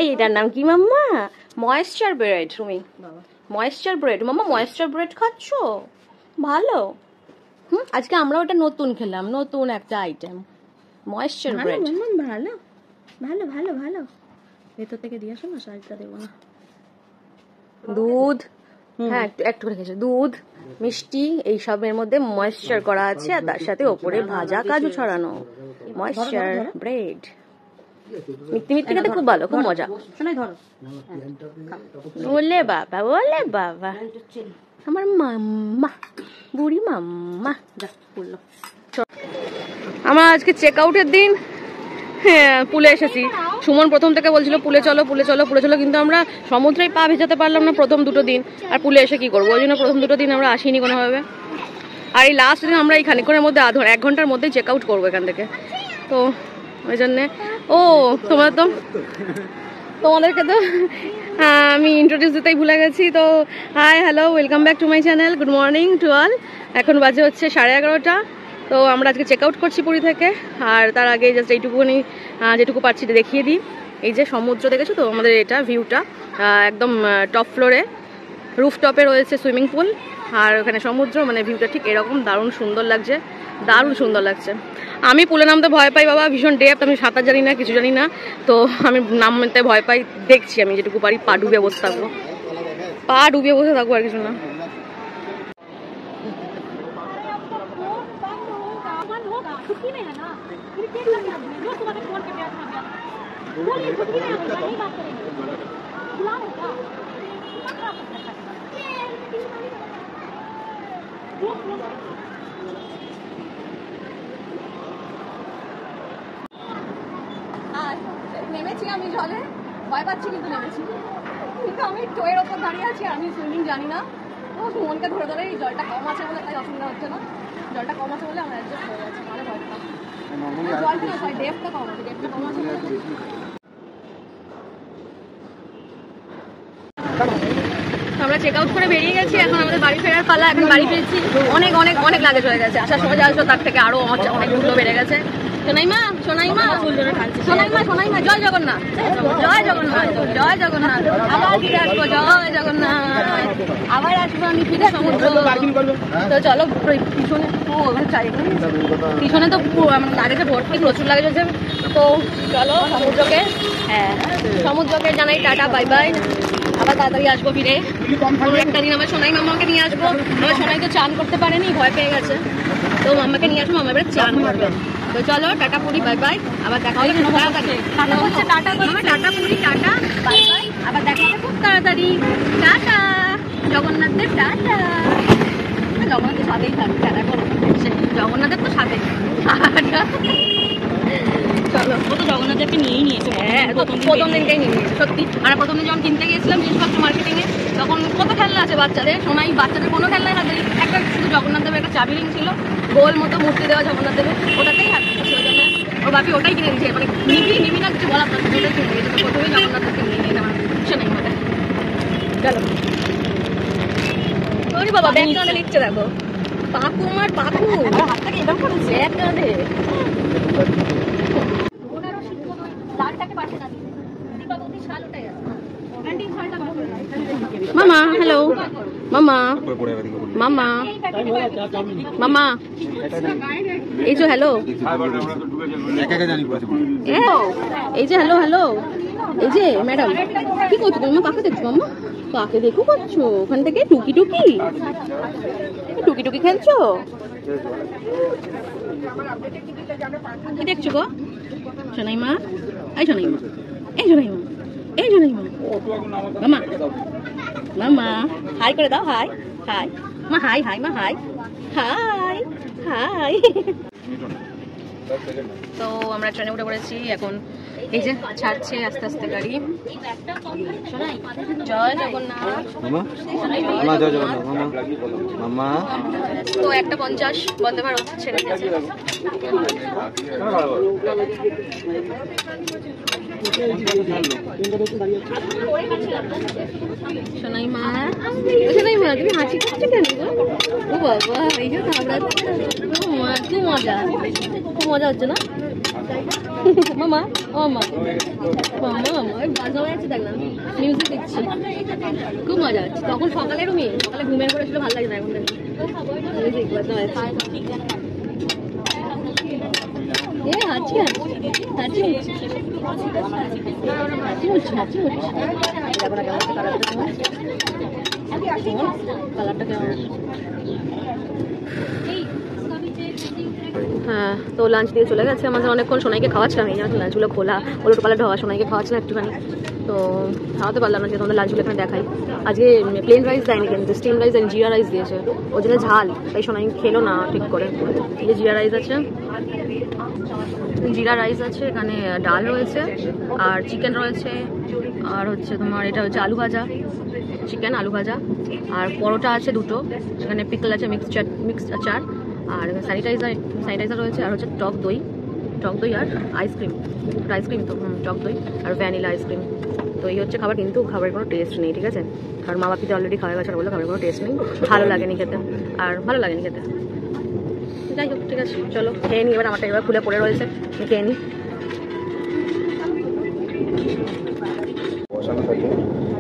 এইটার নাম কি মাম্মা? Moisture bread. তুমি moisture bread mamma, moisture bread খাচ্ছ? ভালো। আজকে আমরা ওটা নতুন খেলাম, নতুন একটা আইটেম ময়েশ্চার ব্রেড। ভালো ভালো ভালো ভালো। ভেতর থেকে দিয়ে আসো না, শাড়িটা দেবো না। দুধ, হ্যাঁ একটু করে খেয়েছে, দুধ মিষ্টি এইসবের মধ্যে ময়েশ্চার করা আছে, আর তার সাথে ওপরে ভাজা কাজু ছড়ানো। ময়েশ্চার ব্রেড মিষ্টি মিষ্টি খেতে খুব ভালো, খুব মজা। বলে বাবা, বলে বাবা, আমার মাম্মা, বুড়ি মাম্মা। আমার আজকে চেক আউটের দিন। হ্যাঁ, পুলে এসেছি। সুমন প্রথম থেকে বলছিল পুলে চলো পুলে চলো পুলে চলো, কিন্তু আমরা সমুদ্রেই পা ভেজাতে পারলাম না প্রথম দুটো দিন, আর পুলে এসে কি করবো, ওই জন্য প্রথম দুটো দিন আমরা আসিনি কোনোভাবে। আর এই লাস্ট দিন আমরা এই খানিকক্ষণের মধ্যে 1 ঘন্টার মধ্যেই চেক আউট করবো এখান থেকে, তো ওই জন্যে। ও তোমাদেরকে তো আমি ইন্ট্রোডিউস দিতেই ভুলে গেছি। তো hi, hello, welcome back to my channel. Good morning to all. এখন বাজে হচ্ছে 11:30। তো আমরা আজকে চেক আউট করছি পুরী থেকে, আর তার আগে জাস্ট এইটুকুনি যেটুকু পারছি দেখিয়ে দিই। এই যে সমুদ্র দেখেছো তো আমাদের, এটা ভিউটা একদম টপ ফ্লোরে, রুফটপে রয়েছে সুইমিং পুল, আর ওখানে সমুদ্র, মানে ভিউটা ঠিক এরকম দারুণ সুন্দর লাগছে, দারুণ সুন্দর লাগছে। আমি পুলে নামতে ভয় পাই বাবা, ভীষণ ডেপথ, আমি সাঁতার জানি না, কিছু জানি না, তো আমি নামতে ভয় পাই। দেখছি আমি যেটুকু পারি পা ডুবে বসে থাকবো, পা ডুবিয়ে বসে থাকবো, আর কিছু না। নেমেছি আমি জলে, ভয় পাচ্ছি কিন্তু নেমেছি, কিন্তু আমি টোয়ের ওপর দাঁড়িয়ে আছি, আমি সুইমিং জানি না। তো সুমনকে ধরে ধরে এই জলটা কম আছে বলে তাই অসুবিধা হচ্ছে না, জলটা কম আছে বলে আমরা অ্যাডজাস্ট হয়ে যাচ্ছি, মানে ভয় পেতাম। জলটা না, ডেপটা কম আছে, ডেপটা কম আছে বলে। আমরা চেক আউট করে বেরিয়ে গেছি, এখন আমাদের বাড়ি ফেরার পালা। এখন বাড়ি ফিরছি, অনেক অনেক অনেক লাগেজ হয়ে গেছে, আসার সময় যা আসলো তার থেকে আরো অনেক মূল্য বেড়ে গেছে। সোনাইমা, সোনাইমা, সোনাইমা, সোনাইমা, জয় জগন্নাথ, জয় জগন্নাথ, জয় জগন্নাথ। আবার ফিরে আসবো, জয় জগন্নাথ, আবার আসবো আমি ফিরে সমুদ্র। তো চলো, পিছনে পিছনে তো লাগেছে ভর্তি, প্রচুর লাগেজ হয়েছে। তো চলো সমুদ্রকে, হ্যাঁ সমুদ্রকে জানাই টাটা, বাই বাই। আবার তাড়াতাড়ি আসবো ফিরে, কোনো একটা দিন আমার সোনাই মামাকে নিয়ে আসবো। আমার সোনাই তো চান করতে পারেনি, ভয় পেয়ে গেছে, তো মামাকে নিয়ে আসবো, মামা এবারে চান করবে। তো চলো টাটা পুরি, বাই বাই, আবার দেখা হবে খুব তাড়াতাড়ি। টাটা হচ্ছে tata, tata Puri, tata bye bye, আবার দেখা হবে খুব তাড়াতাড়ি। টাটা, জগন্নাথের টাটা। জগন্নাথের সাথেই থাকবে, টাটা করো, জগন্নাথের তো সাথে। চলো, ও তো জগন্নাথকে নিয়েই নিয়েছে, হ্যাঁ প্রথম দিনটাই নিয়ে নিয়েছে সত্যি। আর প্রথম দিন যখন কিনতে গিয়েছিলাম জিনিসপত্র মার্কেটিংয়ে, তখন কত খেলনা আছে বাচ্চাদের, সোনাই বাচ্চাদের কোনো খেলনাই হাতে নেই, একটা শুধু জগন্নাথ দেবের একটা চাবি রিং ছিল, গোল মতো মূর্তি দেওয়া জগন্নাথ দেবের, ওটাতেই হাত দিচ্ছে। ওই জন্য ওর বাপি ওটাই কিনে দিচ্ছে, মানে নিবি না কিছু বলার ওটাই কিনে দিয়েছে। প্রথমেই জগন্নাথ দেবকে নিয়ে নিয়েছে আমার সোনাই মতো। চলো, ওরে বাবা ব্যাগ কাঁধে নিচ্ছে, দেখো পাকু, আমার পাকু হাতটাকে এরকম করেছে ব্যাগ কাঁধে। মামা, হ্যালো মামা, মামা, মামা, এই যে হ্যালো, এই যে হ্যালো হ্যালো, এই যে ম্যাডাম, কি করছো তুমি? কাকে দেখছো মাম্মা? কাকে দেখো করছো ওখান থেকে? টুকি টুকি টুকি টুকি খেলছো? কি দেখছো গো? শোনাই মা, এই শোনাই মা, এই শোনাই মা, এই শোনাই মা, মামা, মামা হাই করে দাও, হাই হাই মা, হাই হাই মা, হাই হাই হাই। তো আমরা ট্রেনে উঠে পড়েছি, এখন এই যে ছাড়ছে আস্তে আস্তে গাড়ি। জয় জগন্নাথ মামা, জয় জগন্নাথ মামা। তো 1:50 বন্দে ভারত ছেড়ে দিয়েছে। সোনাই মা, সোনাই মা, তুমি হাসি করছো কেন গো? ও বাবা, এই যে কি মজা, খুব মজা হচ্ছে না মামা? ও মা, মামা হচ্ছে দেখ না, মিউজিক দিচ্ছি, খুব মজা হচ্ছে। তখন সকালে ঘুমের করেছিল, ভালো লাগে না এখন মিউজিক বাজনা হচ্ছে। এ হাঁচি কালারটা কেমন। হ্যাঁ, তো লাঞ্চ দিয়ে চলে গেছে আমাদের, অনেকক্ষণ সোনাইকে খাওয়াচ্ছিলাম, এই জন্য লাঞ্চগুলো খোলা ওলট পালাট হওয়া, সোনাইকে খাওয়াচ্ছিলাম একটুখানি, তো খাওয়াতে পারলাম না, যে তোমাদের লাঞ্চগুলো এখানে দেখাই। আজকে প্লেন রাইস দেয়নি কিন্তু স্টিম রাইস আর জিরা রাইস দিয়েছে, ওই জন্য ঝাল, তাই সোনাই খেলো না ঠিক করে। এই জিরা রাইস আছে, এখানে ডাল রয়েছে আর চিকেন রয়েছে, আর হচ্ছে তোমার এটা হচ্ছে আলু ভাজা, চিকেন আলু ভাজা, আর পরোটা আছে দুটো, এখানে পিকল আছে, মিক্সড আচার, আর স্যানিটাইজার রয়েছে, আর হচ্ছে টক দই আর আইসক্রিম তো টক দই আর ভ্যানিলা আইসক্রিম। তো এই হচ্ছে খাবার, কিন্তু খাবারের কোনো টেস্ট নেই, ঠিক আছে, কারণ মা বাপিতে অলরেডি খাওয়া গেছে, বলে খাবারের কোনো টেস্ট নেই, ভালো লাগেনি খেতে। যাই হোক, ঠিক আছে, চলো খেয়ে নিই। আমারটা এবার খুলে পড়ে রয়েছে, খেয়ে নিই।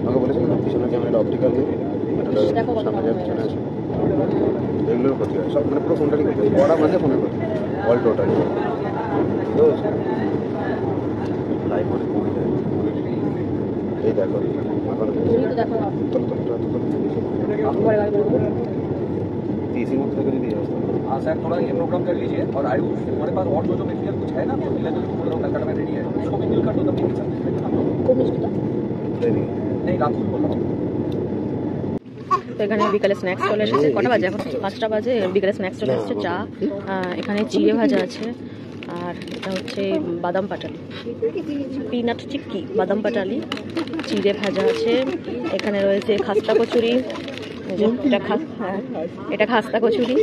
আমাকে বলেছিল না পিছনে ক্যামেরাটা অপটিক্যাল দিয়ে এগুলোর ক্ষতি হয় সব, মানে পুরো ফোনটারই ক্ষতি হয়, পড়া মানে ফোনের ক্ষতি অল টোটাল। এই দেখো तीसरी मत करके दिया हाँ सर थोड़ा ये प्रोग्राम कर लीजिए और आयुष हमारे पास और जो मटेरियल कुछ है ना तो मिला जो बोल रहा हूँ कलकत्ता में रेडी है उसको भी मिल कर दो तब नहीं नहीं रात को बोल रहा हूँ। তো এখানে বিকালে স্ন্যাক্স চলে এসেছে, কটা বাজে এখন? 5টা বাজে। বিকালে স্ন্যাক্স চলে এসেছে, চা, এখানে চিড়ে ভাজা আছে, আর এটা হচ্ছে বাদাম পাটালি, পিনাট চিক্কি, বাদাম পাটালি, চিড়ে ভাজা আছে, এখানে রয়েছে খাস্তা কচুরি, এটা খাস্তা কচুরি,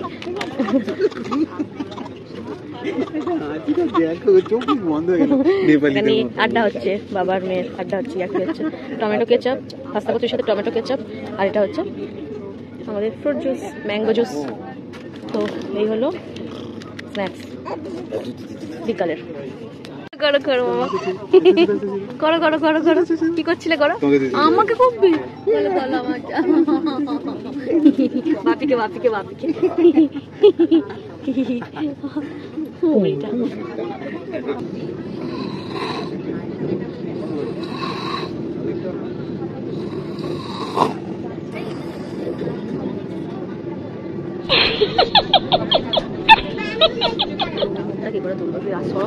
এখানে আড্ডা হচ্ছে, বাবার মেয়ের আড্ডা হচ্ছে, হচ্ছে টমেটো কেচাপ, খাস্তা কচুরির সাথে টমেটো কেচাপ, আর এটা হচ্ছে আমাদের ফ্রুট জুস, ম্যাঙ্গো জুস। তো এই হলো স্ন্যাক্স বিকালের। করো করো মামা, করো করো করো করো, কি করছিলে? করো আমাকে কবি, বলো বলো আমাকে, বাপিকে বাপিকে বাপিকে ওইটা। কি করে তুলবো আসো।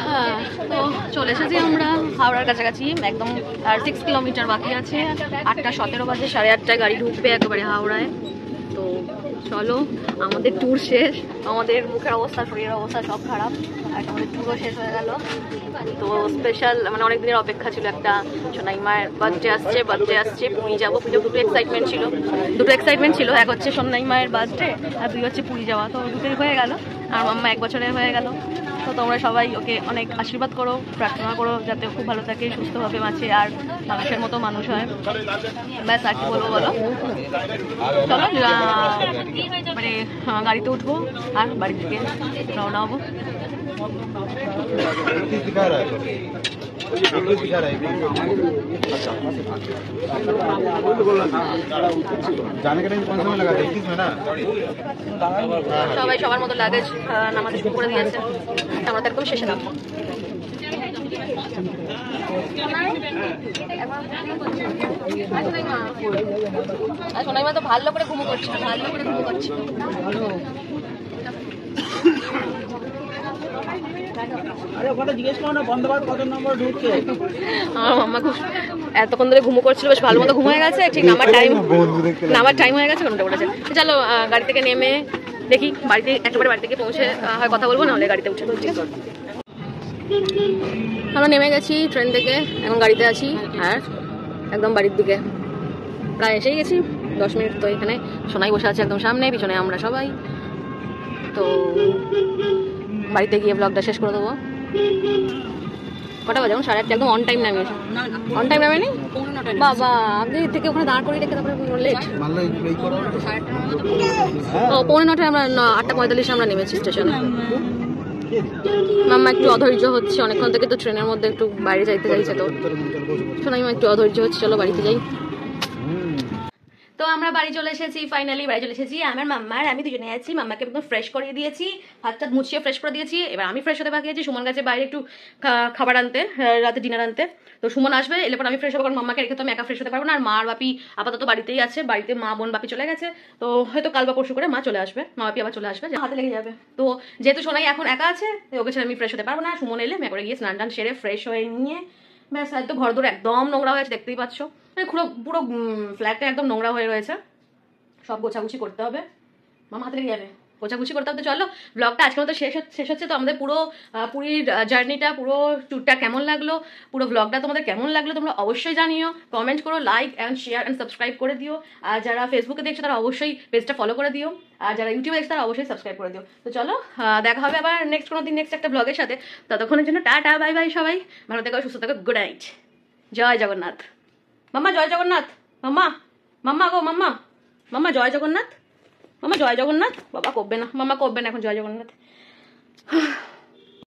হ্যাঁ, তো চলে এসেছি আমরা হাওড়ার কাছাকাছি, একদম আর 6 কিলোমিটার বাকি আছে। 8:17 বাজে, 8:30টায় গাড়ি ঢুকবে একেবারে হাওড়ায়। তো চলো, আমাদের ট্যুর শেষ, আমাদের মুখের অবস্থা, শরীরের অবস্থা সব খারাপ, আর আমাদের ট্যুরও শেষ হয়ে গেল। তো স্পেশাল মানে অনেক দিনের অপেক্ষা ছিল, একটা সোনাই মায়ের বার্থডে আসছে, পুরী যাবো, দুটো এক্সাইটমেন্ট ছিল, এক হচ্ছে সোনাই মায়ের বার্থডে আর 2 হচ্ছে পুরী যাওয়া। তো দুটোই হয়ে গেল, আর মাম্মা 1 বছরের হয়ে গেল। তো তোমরা সবাই ওকে অনেক আশীর্বাদ করো, প্রার্থনা করো যাতে খুব ভালো থাকে, সুস্থভাবে বাঁচে আর মানুষের মতো মানুষ হয়। ব্যাস, আর কি বলবো বলো। চলো মানে গাড়িতে উঠবো আর বাড়ি থেকে রওনা হবো। সবাই সবার মতো লাগেজ নামাতে শুরু করে দিয়েছে, আমরা তো একদম শেষে নামবো। সোনাই মা তো ভালো করে ঘুমো করছিল, আমার মাম্মা খুব এতক্ষণ ধরে ঘুমো করছিল, বেশ ভালো মতো ঘুম হয়ে গেছে, ঠিক নামার টাইম হয়ে গেছে, উঠে পড়েছে। চলো গাড়ি থেকে নেমে দেখি একেবারে বাড়ি থেকে পৌঁছে হয় কথা বলবো, নাহলে গাড়িতে উঠে ঠিক আছে। আমরা নেমে গেছি ট্রেন থেকে, এখন গাড়িতে আছি আর একদম বাড়ির দিকে প্রায় এসেই গেছি, 10 মিনিট। তো এখানে সোনাই বসে আছে একদম সামনে, পিছনে আমরা সবাই। তো বাড়িতে গিয়ে ব্লগটা শেষ করে দেবো। কটা বাজে? এখন 8:30, একদম অন টাইম নামিয়েছে। অন টাইম নামেনি বাবা, আপনি থেকে ওখানে দাঁড় করিয়ে রেখে তারপরে লেট। ও 8:45 আমরা 8:45 আমরা নেমেছি স্টেশনে। মাম্মা একটু অধৈর্য হচ্ছে অনেকক্ষণ থেকে, তো ট্রেনের মধ্যে একটু বাইরে যাইতে চাইছে, তো সোনাইমা একটু অধৈর্য হচ্ছে, চলো বাড়িতে যাই। তো আমরা বাড়ি চলে এসেছি, ফাইনালি বাড়ি চলে এসেছি। আমার মাম্মার আমি দুজনে আছি, মাম্মাকে একদম ফ্রেশ করিয়ে দিয়েছি, হাত টাত মুছিয়ে ফ্রেশ করে দিয়েছি। এবার আমি ফ্রেশ হতে বাকি আছি, সুমন গেছে বাইরে একটু খাবার আনতে, রাতে ডিনার আনতে। তো সুমন আসবে, এলে পর আমি ফ্রেশ হবো, কারণ মাম্মাকে রেখে তো আমি একা ফ্রেশ হতে পারবো না। আর মা আর বাপি আপাতত বাড়িতেই আছে, বাড়িতে মা বোন বাপি চলে গেছে, তো হয়তো কাল বা পরশু করে মা চলে আসবে, মা বাপি আবার চলে আসবে, হাতে লেগে যাবে। তো যেহেতু সোনাই এখন একা আছে, ওকে ছেড়ে আমি ফ্রেশ হতে পারবো না। সুমন এলে আমি করে গিয়ে স্নান টান সেরে ফ্রেশ হয়ে নিয়ে ব্যাস, হয়তো ঘর দূর একদম নোংরা হয়েছে, দেখতেই পাচ্ছ, মানে পুরো পুরো ফ্ল্যাটটা একদম নোংরা হয়ে রয়েছে, সব গোছাগুছি করতে হবে। মামা হাতে লেগে যাবে, গোছাগুছি করতে হবে। চলো ব্লগটা আজকের মতো শেষ হচ্ছে। তো আমাদের পুরো পুরীর জার্নিটা, পুরো ট্যুরটা কেমন লাগলো, পুরো ব্লগটা তোমাদের কেমন লাগলো তোমরা অবশ্যই জানিও, কমেন্ট করো, like and share and subscribe করে দিও। আর যারা ফেসবুকে দেখছো তারা অবশ্যই পেজটা ফলো করে দিও, আর যারা ইউটিউবে দেখছো তারা অবশ্যই সাবস্ক্রাইব করে দিও। তো চলো দেখা হবে আবার নেক্সট কোনো দিন নেক্সট একটা ব্লগের সাথে। ততক্ষণের জন্য টাটা, বাই বাই, সবাই ভালো থেকো, সুস্থ থেকো, গুড নাইট, জয় জগন্নাথ। মাম্মা জয় জগন্নাথ, মাম্মা মাম্মা গো মাম্মা, মাম্মা জয় জগন্নাথ, মাম্মা জয় জগন্নাথ। বাবা করবে না, মাম্মা করবে না এখন জয় জগন্নাথ।